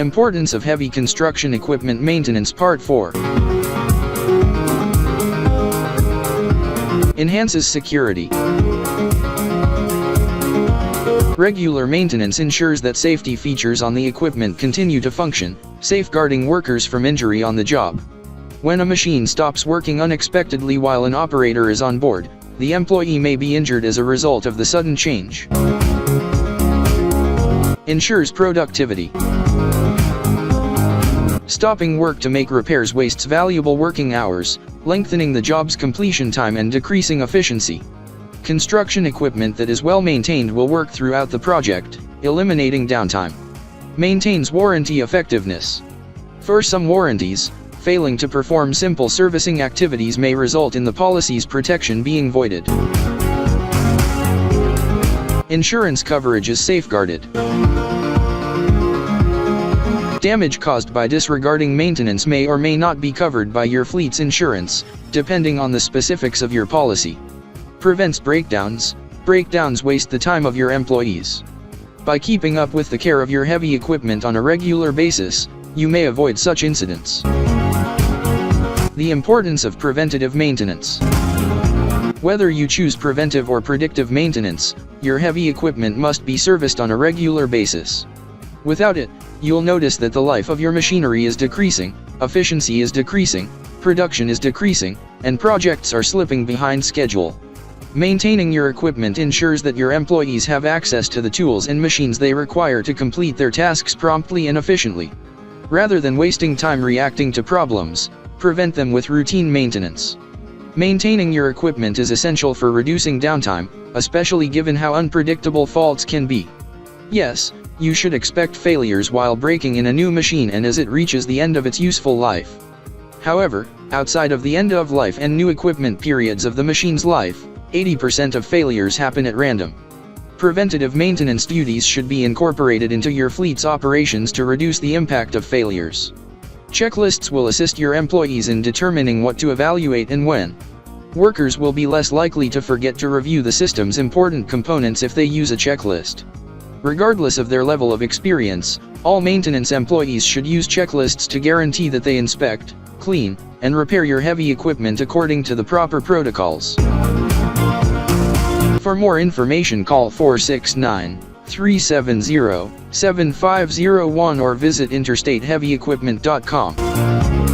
Importance of heavy construction equipment maintenance Part 4. Enhances security. Regular maintenance ensures that safety features on the equipment continue to function, safeguarding workers from injury on the job. When a machine stops working unexpectedly while an operator is on board, the employee may be injured as a result of the sudden change. Ensures productivity. Stopping work to make repairs wastes valuable working hours, lengthening the job's completion time and decreasing efficiency. Construction equipment that is well maintained will work throughout the project, eliminating downtime. Maintains warranty effectiveness. For some warranties, failing to perform simple servicing activities may result in the policy's protection being voided. Insurance coverage is safeguarded. Damage caused by disregarding maintenance may or may not be covered by your fleet's insurance, depending on the specifics of your policy. Prevents breakdowns. Breakdowns waste the time of your employees. By keeping up with the care of your heavy equipment on a regular basis, you may avoid such incidents. The importance of preventative maintenance. Whether you choose preventive or predictive maintenance, your heavy equipment must be serviced on a regular basis. Without it, you'll notice that the life of your machinery is decreasing, efficiency is decreasing, production is decreasing, and projects are slipping behind schedule. Maintaining your equipment ensures that your employees have access to the tools and machines they require to complete their tasks promptly and efficiently. Rather than wasting time reacting to problems, prevent them with routine maintenance. Maintaining your equipment is essential for reducing downtime, especially given how unpredictable faults can be. Yes, you should expect failures while breaking in a new machine and as it reaches the end of its useful life. However, outside of the end of life and new equipment periods of the machine's life, 80% of failures happen at random. Preventative maintenance duties should be incorporated into your fleet's operations to reduce the impact of failures. Checklists will assist your employees in determining what to evaluate and when. Workers will be less likely to forget to review the system's important components if they use a checklist. Regardless of their level of experience, all maintenance employees should use checklists to guarantee that they inspect, clean, and repair your heavy equipment according to the proper protocols. For more information, call 469-370-7501 or visit interstateheavyequipment.com.